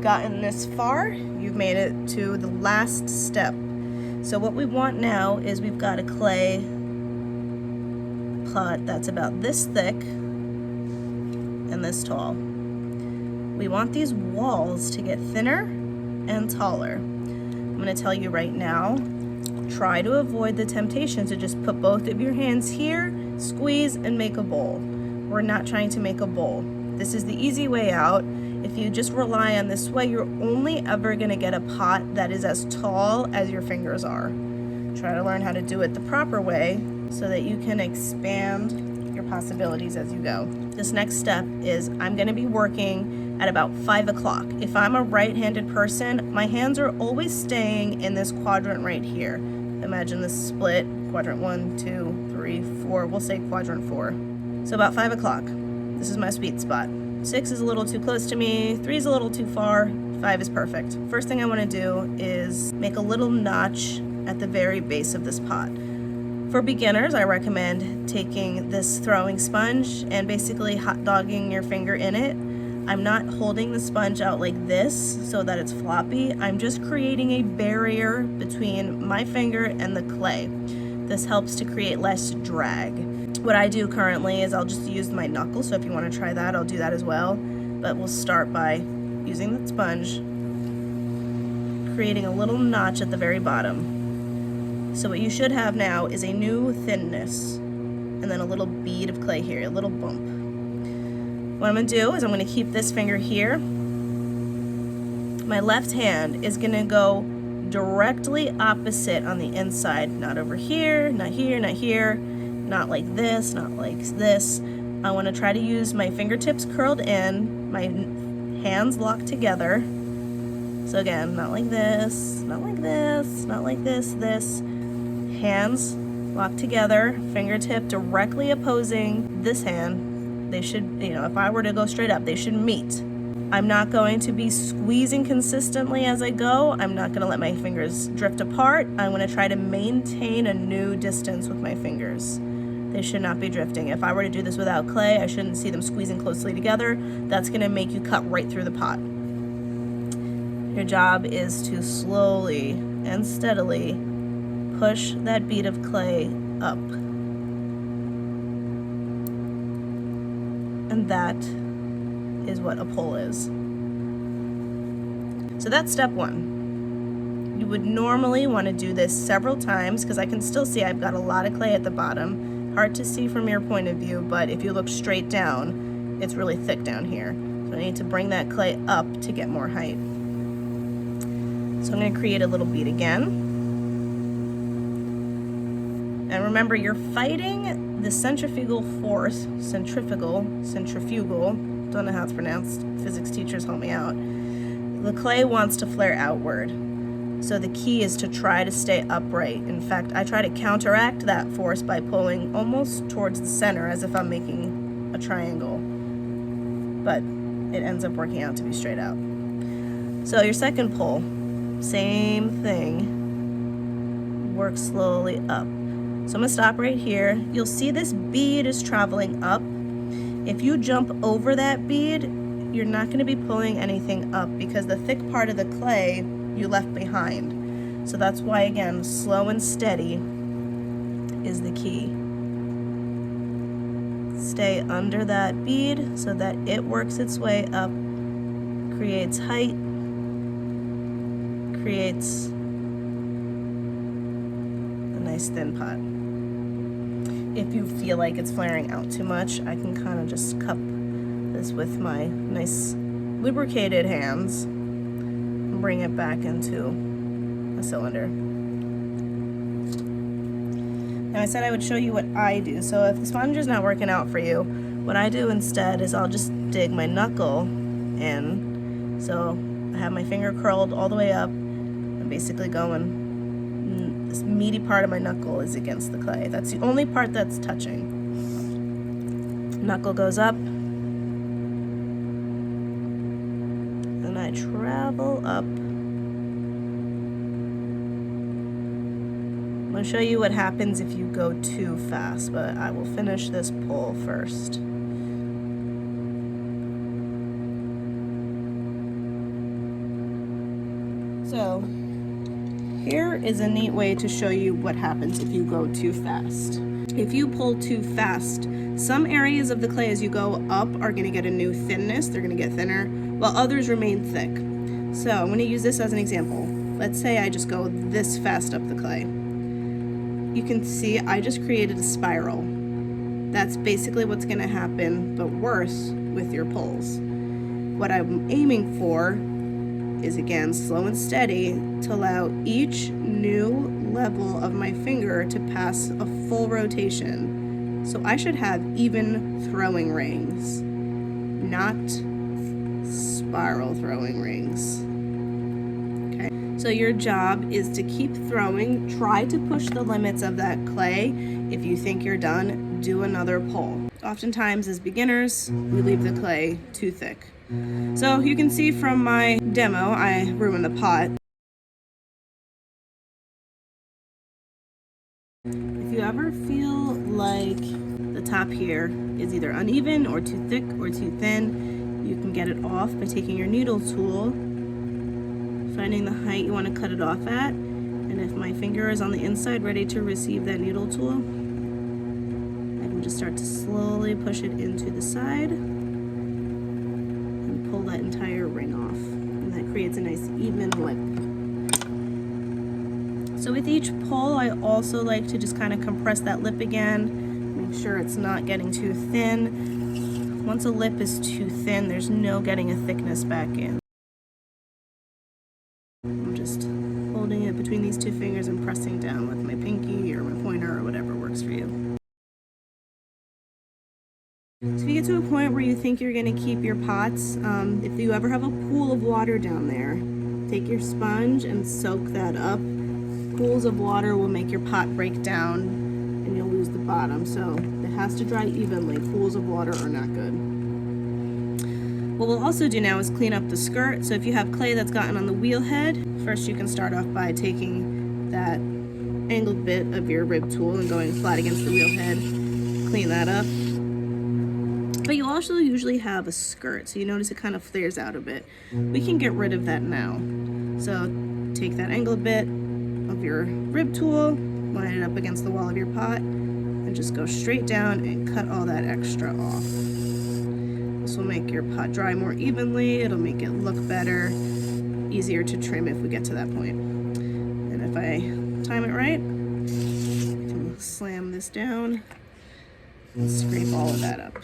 gotten this far, you've made it to the last step. So what we want now is we've got a clay pot that's about this thick and this tall. We want these walls to get thinner and taller. I'm going to tell you right now, try to avoid the temptation to just put both of your hands here, squeeze, and make a bowl. We're not trying to make a bowl. This is the easy way out. If you just rely on this way, you're only ever going to get a pot that is as tall as your fingers are. Try to learn how to do it the proper way so that you can expand your possibilities as you go. This next step is I'm going to be working at about 5 o'clock. If I'm a right-handed person, my hands are always staying in this quadrant right here. Imagine this split, quadrant 1, 2, 3, 4, we'll say quadrant 4. So about 5 o'clock, this is my sweet spot. 6 is a little too close to me, 3 is a little too far, 5 is perfect. First thing I want to do is make a little notch at the very base of this pot. For beginners, I recommend taking this throwing sponge and basically hot dogging your finger in it. I'm not holding the sponge out like this so that it's floppy. I'm just creating a barrier between my finger and the clay. This helps to create less drag. What I do currently is I'll just use my knuckle, so if you want to try that, I'll do that as well. But we'll start by using the sponge, creating a little notch at the very bottom. So what you should have now is a new thinness, and then a little bead of clay here, a little bump. What I'm going to do is I'm going to keep this finger here. My left hand is going to go directly opposite on the inside, not over here, not here, not here, not like this, not like this. I want to try to use my fingertips curled in, my hands locked together. So again, not like this, not like this, not like this, this. Hands locked together, fingertip directly opposing this hand. They should, if I were to go straight up, they should meet. I'm not going to be squeezing consistently as I go. I'm not going to let my fingers drift apart. I'm going to try to maintain a new distance with my fingers. They should not be drifting. If I were to do this without clay, I shouldn't see them squeezing closely together. That's going to make you cut right through the pot. Your job is to slowly and steadily push that bead of clay up. And that is what a pull is. So that's step 1. You would normally want to do this several times because I can still see I've got a lot of clay at the bottom. Hard to see from your point of view, but if you look straight down, it's really thick down here. So I need to bring that clay up to get more height. So I'm going to create a little bead again. And remember, you're fighting the centrifugal force, centrifugal, don't know how it's pronounced, physics teachers help me out. The clay wants to flare outward. So the key is to try to stay upright. In fact, I try to counteract that force by pulling almost towards the center as if I'm making a triangle. But it ends up working out to be straight out. So your second pull, same thing, work slowly up. So I'm going to stop right here. You'll see this bead is traveling up. If you jump over that bead, you're not going to be pulling anything up because the thick part of the clay you left behind. So that's why, again, slow and steady is the key. Stay under that bead so that it works its way up, creates height, creates a nice thin pot. If you feel like it's flaring out too much, I can kind of just cup this with my nice lubricated hands and bring it back into a cylinder. Now I said I would show you what I do. So if the sponge is not working out for you, what I do instead is I'll just dig my knuckle in. So I have my finger curled all the way up and basically going. This meaty part of my knuckle is against the clay. That's the only part that's touching. Knuckle goes up. And I travel up. I'm going to show you what happens if you go too fast, but I will finish this pull first. So here is a neat way to show you what happens if you go too fast. If you pull too fast, some areas of the clay as you go up are going to get a new thinness, they're going to get thinner, while others remain thick. So I'm going to use this as an example. Let's say I just go this fast up the clay. You can see I just created a spiral. That's basically what's going to happen, but worse with your pulls. What I'm aiming for is, again, slow and steady to allow each new level of my finger to pass a full rotation. So I should have even throwing rings, not spiral throwing rings. Okay, so your job is to keep throwing. Try to push the limits of that clay. If you think you're done, do another pull. Oftentimes as beginners, we leave the clay too thick. So you can see from my demo, I ruined the pot. If you ever feel like the top here is either uneven or too thick or too thin, you can get it off by taking your needle tool, finding the height you want to cut it off at, and if my finger is on the inside ready to receive that needle tool, I can just start to slowly push it into the side and pull that entire ring off, and that creates a nice even lip. So with each pull, I also like to just kind of compress that lip again, make sure it's not getting too thin. Once a lip is too thin, there's no getting a thickness back in. I'm just holding it between these two fingers and pressing down with my pinky or my pointer or whatever works for you. So if you get to a point where you think you're going to keep your pots, if you ever have a pool of water down there, take your sponge and soak that up. Pools of water will make your pot break down and you'll lose the bottom. So it has to dry evenly. Pools of water are not good. What we'll also do now is clean up the skirt. So if you have clay that's gotten on the wheel head, first you can start off by taking that angled bit of your rib tool and going flat against the wheel head. Clean that up. But you also usually have a skirt, so you notice it kind of flares out a bit. We can get rid of that now. So take that angled bit of your rib tool, line it up against the wall of your pot, and just go straight down and cut all that extra off. This will make your pot dry more evenly, it'll make it look better, easier to trim if we get to that point. And if I time it right, I can slam this down and scrape all of that up.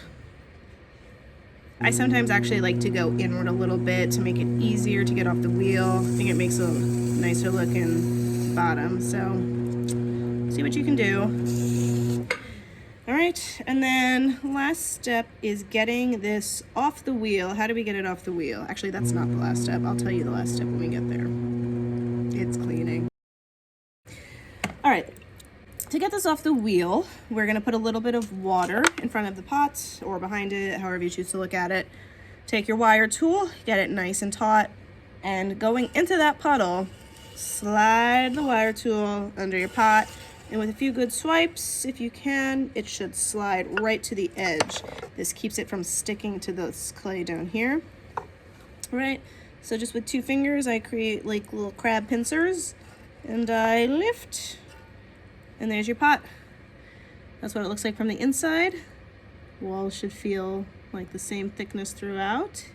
I sometimes actually like to go inward a little bit to make it easier to get off the wheel. I think it makes a nicer looking bottom, so see what you can do. All right, and then last step is getting this off the wheel. How do we get it off the wheel? Actually, that's not the last step. I'll tell you the last step when we get there. It's cleaning. All right, to get this off the wheel, we're gonna put a little bit of water in front of the pot or behind it, however you choose to look at it. Take your wire tool, get it nice and taut, and going into that puddle, slide the wire tool under your pot, and with a few good swipes, if you can, it should slide right to the edge. This keeps it from sticking to this clay down here. All right, so just with two fingers, I create like little crab pincers, and I lift, and there's your pot. That's what it looks like from the inside. Walls should feel like the same thickness throughout.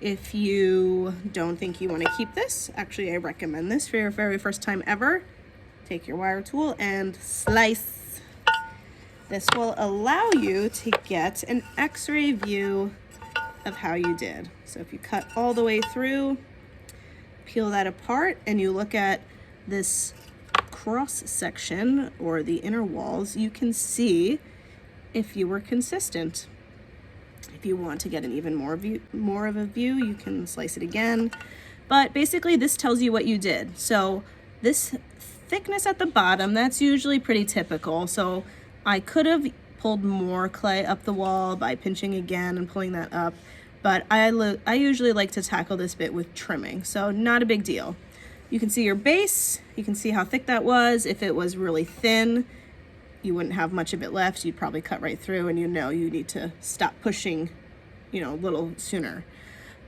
If you don't think you want to keep this, actually I recommend this for your very first time ever. Take your wire tool and slice. This will allow you to get an x-ray view of how you did. So if you cut all the way through, peel that apart, and you look at this cross section or the inner walls, you can see if you were consistent. If you want to get an even more of a view, you can slice it again. But basically this tells you what you did. So this thickness at the bottom, that's usually pretty typical. So I could have pulled more clay up the wall by pinching again and pulling that up, but I usually like to tackle this bit with trimming, so not a big deal. You can see your base, you can see how thick that was. If it was really thin, you wouldn't have much of it left. You'd probably cut right through, and you know you need to stop pushing, a little sooner.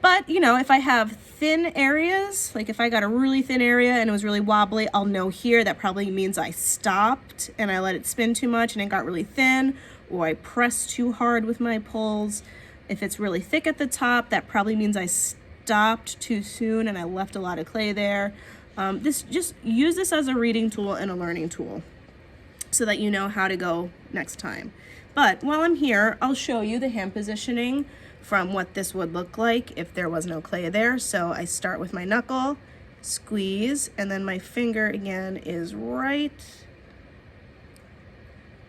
But, if I have thin areas, like if I got a really thin area and it was really wobbly, I'll know here that probably means I stopped and I let it spin too much and it got really thin, or I pressed too hard with my pulls. If it's really thick at the top, that probably means I stopped too soon and I left a lot of clay there. Just use this as a reading tool and a learning tool so that you know how to go next time. But while I'm here, I'll show you the hand positioning from what this would look like if there was no clay there. So I start with my knuckle, squeeze, and then my finger again is right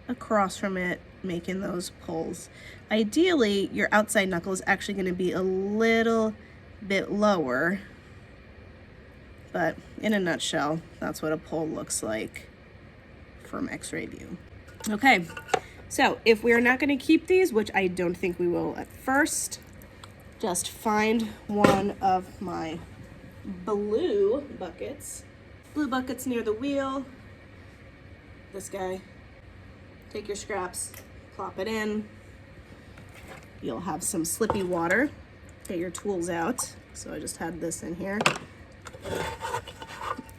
across from it, making those pulls. Ideally, your outside knuckle is actually going to be a little bit lower, but in a nutshell, that's what a pull looks like from X-ray view. Okay, so if we're not going to keep these, which I don't think we will at first, just find one of my blue buckets. Blue buckets near the wheel. This guy. Take your scraps, plop it in. You'll have some slippy water. Get your tools out. So I just had this in here.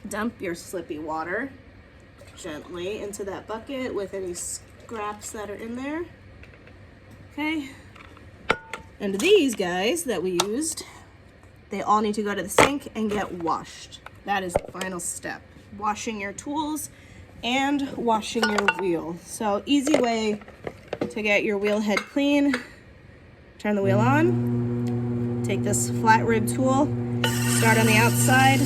Dump your slippy water gently into that bucket with any scraps that are in there. Okay. And these guys that we used, they all need to go to the sink and get washed. That is the final step. Washing your tools and washing your wheel. So easy way to get your wheel head clean. Turn the wheel on. Take this flat rib tool, start on the outside,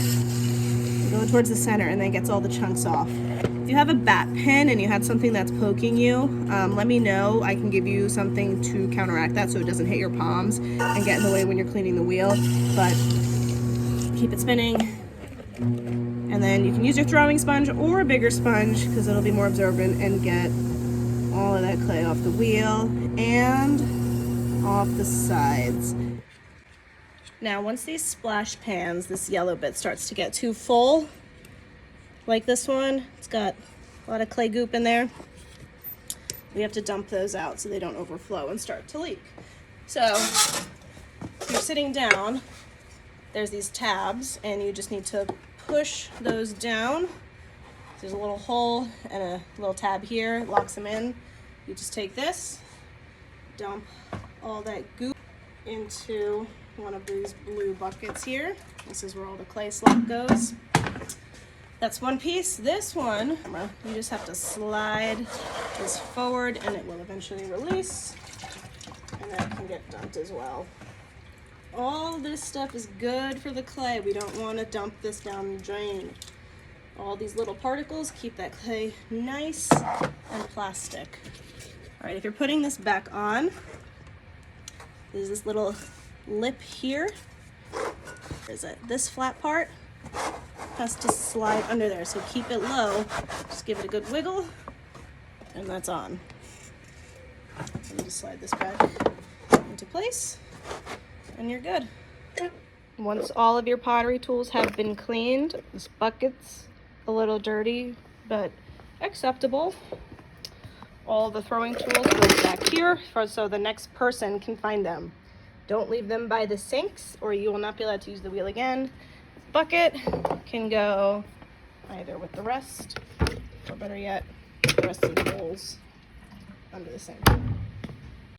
go towards the center, and then gets all the chunks off. If you have a bat pen and you had something that's poking you, let me know. I can give you something to counteract that so it doesn't hit your palms and get in the way when you're cleaning the wheel. But keep it spinning. And then you can use your throwing sponge or a bigger sponge because it'll be more absorbent, and get all of that clay off the wheel and off the sides. Now, once these splash pans, this yellow bit starts to get too full, like this one, it's got a lot of clay goop in there. We have to dump those out so they don't overflow and start to leak. So, if you're sitting down, there's these tabs, and you just need to push those down. There's a little hole and a little tab here, it locks them in. You just take this, dump all that goop into one of these blue buckets here. This is where all the clay slop goes. That's one piece. This one, you just have to slide this forward and it will eventually release, and that can get dumped as well. All this stuff is good for the clay. We don't want to dump this down the drain. All these little particles keep that clay nice and plastic. All right, if you're putting this back on, there's this little lip here. Is it this flat part? Has to slide under there, so keep it low. Just give it a good wiggle, and that's on. Let me just slide this back into place, and you're good. Once all of your pottery tools have been cleaned, this bucket's a little dirty, but acceptable. All the throwing tools go back here so the next person can find them. Don't leave them by the sinks or you will not be allowed to use the wheel again. Bucket can go either with the rest, or better yet, the rest of the bowls under the sink.